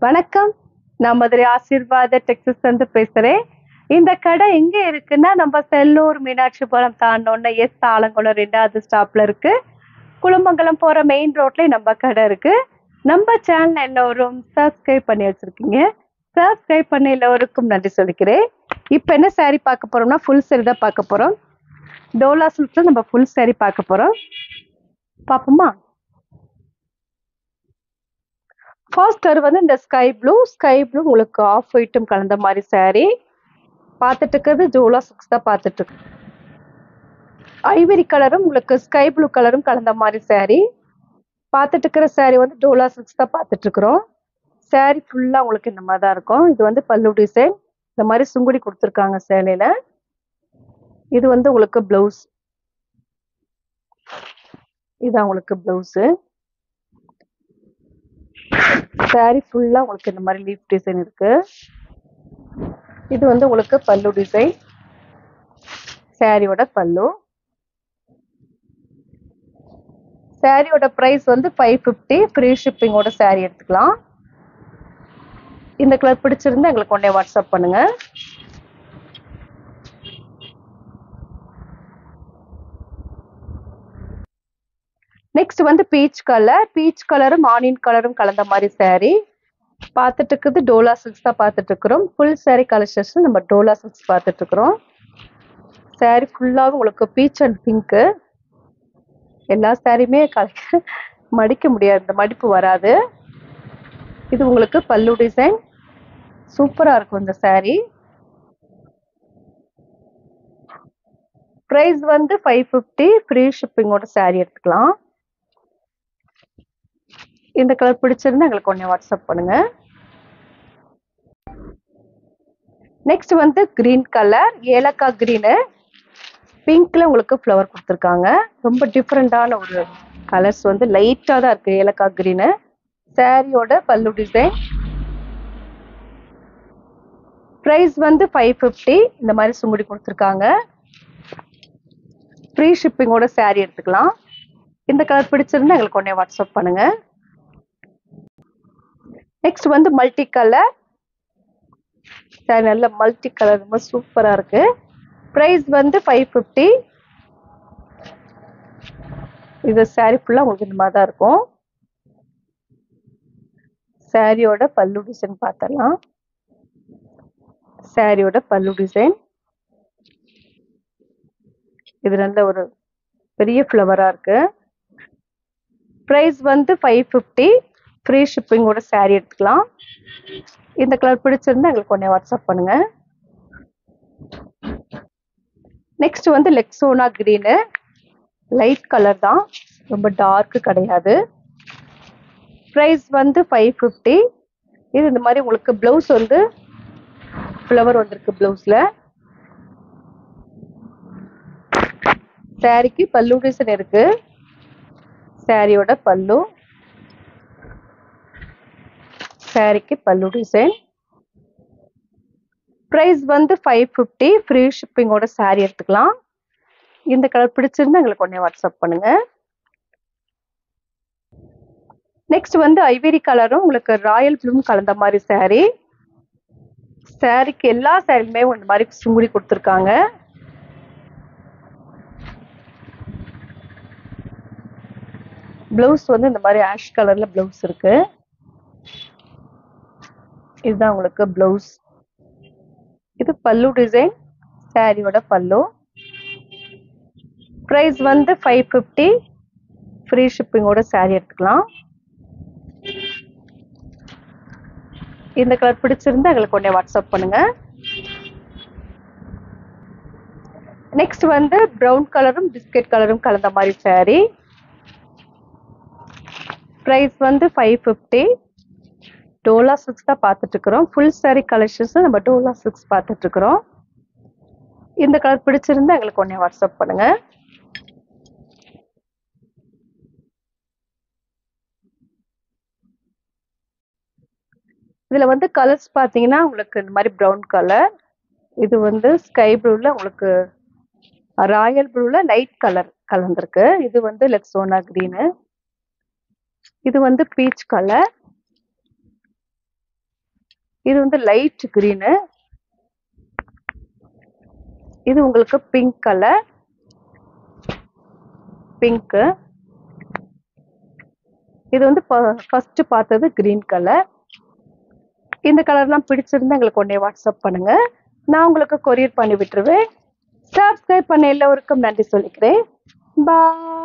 வணக்கம். நான் மதுரை ஆசீர்வாத டெக்ஸஸ் வந்து பேசுறேன். இந்த கடை எங்க இருக்குன்னா, நம்ம செல்லூர் மீனாட்சிபுரம் தாண்டுனோன எஸ் ஆலங்குளம் 2வது ஸ்டாப்ல இருக்கு. குளமங்கலம் போற மெயின் ரோட்லயே நம்ம கடை இருக்கு. நம்ம சேனல் எல்லோரும் சப்ஸ்கிரைப் பண்ணி வச்சிருக்கீங்க. சப்ஸ்கிரைப் பண்ண எல்லோருக்கும் நன்றி சொல்லிக்கிறேன். இப்ப என்ன saree பார்க்க போறோம்னா, ஃபுல் saree தான் பார்க்க போறோம். டோலா சில்க்ல நம்ம ஃபுல் saree பார்க்க போறோம். பாப்போமா? ஃபர்ஸ்ட் வந்து இந்த ஸ்கை ப்ளூ உங்களுக்கு ஆஃப் ஒயிட்டும் கலந்த மாதிரி saree பார்த்துட்டு இருக்கிறது ஜோலா சிக்ஸ் தான் பார்த்துட்டு இருக்கு. ஐவரி கலரும் உங்களுக்கு ஸ்கை ப்ளூ கலரும் கலந்த மாதிரி saree பார்த்துட்டு இருக்கிற saree வந்து டோலா சிக்ஸ் தான் பார்த்துட்டு இருக்கிறோம். saree ஃபுல்லா உங்களுக்கு இந்த மாதிரி தான் இருக்கும். இது வந்து பல்லு டிசைன் இந்த மாதிரி சுங்குடி கொடுத்துருக்காங்க சேலையில. இது வந்து உங்களுக்கு பிளவுஸ், இதான் உங்களுக்கு பிளவுஸு. saree ஃபுல்லா உங்களுக்கு இந்த மாதிரி லீஃப் டிசைன் இருக்கு. இது வந்து உங்களுக்கு பல்லு டிசைன், சாரியோட பல்லு. சாரியோட பிரைஸ் வந்து 550, ஃப்ரீ ஷிப்பிங்கோட saree எடுத்துக்கலாம். இந்த கலர் பிடிச்சிருந்தா எங்களுக்கு உடனே வாட்ஸ்அப் பண்ணுங்க. நெக்ஸ்ட் வந்து பீச் கலரும் ஆனியன் கலரும் கலந்த மாதிரி saree பார்த்துட்டு இருக்குது டோலா சில்க்ஸ் தான் பார்த்துட்டு இருக்கிறோம். ஃபுல் saree கலெக்ஷன்ஸ் நம்ம டோலா சில்க்ஸ் பார்த்துட்டு இருக்கிறோம். saree ஃபுல்லாக உங்களுக்கு பீச் அண்ட் பிங்க்கு. எல்லா சாரியுமே மடிக்க முடியாது, இந்த மடிப்பு வராது. இது உங்களுக்கு பல்லு டிசைன், சூப்பரா இருக்கும் இந்த saree. பிரைஸ் வந்து 550, ஃப்ரீ ஷிப்பிங்கோட saree எடுத்துக்கலாம். இந்த கலர் பிடிச்சிருந்தா எங்களுக்கு ஒண்ணே வாட்ஸ்அப் பண்ணுங்க. நெக்ஸ்ட் வந்து கிரீன் கலர், ஏலக்காய் கிரீனு, பிங்க்ல உங்களுக்கு ஃப்ளவர் கொடுத்துருக்காங்க. ரொம்ப டிஃப்ரெண்டான ஒரு கலர்ஸ், வந்து லைட்டா தான் இருக்கு ஏலக்காய் கிரீனு. சாரியோட பல்லு டிசைன். பிரைஸ் வந்து 550, இந்த மாதிரி சுங்குடி கொடுத்துருக்காங்க. ஃப்ரீ ஷிப்பிங்கோட saree எடுத்துக்கலாம். இந்த கலர் பிடிச்சிருந்தா எங்களுக்கு உடனே வாட்ஸ்அப் பண்ணுங்க. நெக்ஸ்ட் வந்து மல்டி கலர் saree, நல்ல மல்டி கலர், ரொம்ப சூப்பரா இருக்கு. பிரைஸ் வந்து 550. இது saree ஃபுல்லா உங்களுக்கு இந்த மாதிரி தான் இருக்கும். சாரியோட பல்லு டிசைன் பார்த்தலாம். சாரியோட பல்லு டிசைன் இது நல்ல ஒரு பெரிய ஃப்ளவரா இருக்கு. பிரைஸ் வந்து 550, ஃப்ரீ ஷிப்பிங்கோட saree எடுத்துக்கலாம். இந்த கலர் பிடிச்சிருந்தா எங்களுக்கு உடனே வாட்ஸ்அப் பண்ணுங்க. நெக்ஸ்ட் வந்து லெக்ஸோனா கிரீனு, லைட் கலர் தான், ரொம்ப டார்க் கிடையாது. பிரைஸ் வந்து 550. இது இந்த மாதிரி உங்களுக்கு பிளவுஸ் வந்து ஃப்ளவர் வந்திருக்கு பிளவுஸ்ல. சாரிக்கு பல்லு டிசைன் இருக்கு. சாரியோட பல்லு, சாரிக்கு பல்லு டிசைன். பிரைஸ் வந்து 550, ஃப்ரீ ஷிப்பிங்கோட saree எடுத்துக்கலாம். இந்த கலர் பிடிச்சிருந்தா எங்களுக்கு உடனே வாட்ஸ்அப் பண்ணுங்க. நெக்ஸ்ட் வந்து ஐவரி கலரும் உங்களுக்கு ராயல் ப்ளூம் கலந்த மாதிரி saree. சாரிக்கு எல்லா சாரிலுமே இந்த மாதிரி சுங்குடி கொடுத்துருக்காங்க. பிளவுஸ் வந்து இந்த மாதிரி ஆஷ் கலர்ல பிளவுஸ் இருக்கு. இதுதான் உங்களுக்கு பிளவுஸ். இது பல்லு டிசைன், சாரியோட பல்லு. பிரைஸ் வந்து 550, ஃப்ரீ ஷிப்பிங்கோட saree எடுத்துக்கலாம். இந்த கலர் பிடிச்சிருந்தா எங்களுக்கு உடனே வாட்ஸ்அப் பண்ணுங்க. நெக்ஸ்ட் வந்து பிரவுன் கலரும் பிஸ்கட் கலரும் கலந்த மாதிரி saree. பிரைஸ் வந்து 550. டோலா சில்க்ஸ் தான் பார்த்துட்டு இருக்கிறோம். ஃபுல் saree கலெக்ஷன்ஸ் நம்ம டோலா சில்க்ஸ் பார்த்துட்டு இருக்கிறோம். இந்த கலர் பிடிச்சிருந்தா எங்களுக்கு உடனே வாட்ஸ்அப் பண்ணுங்க. இதுல வந்து கலர்ஸ் பாத்தீங்கன்னா உங்களுக்கு இந்த மாதிரி ப்ரௌன் கலர், இது வந்து ஸ்கை ப்ளூல உங்களுக்கு ராயல் ப்ளூல லைட் கலர் கலந்துருக்கு. இது வந்து லெக்ஸோனா கிரீனு, இது வந்து பீச் கலர், இது வந்து லைட் கிரீனு. இது உங்களுக்கு பிங்க் கலர், பிங்க்கு. இது வந்து ஃபர்ஸ்ட் பார்த்தது கிரீன் கலர். இந்த கலர்லாம் பிடிச்சிருந்தா எங்களுக்கு உடனே வாட்ஸ்அப் பண்ணுங்க, நான் உங்களுக்கு கொரியர் பண்ணி விட்டுருவேன். சப்ஸ்கிரைப் பண்ண எல்லோருக்கும் நன்றி சொல்லிக்கிறேன். பாய்.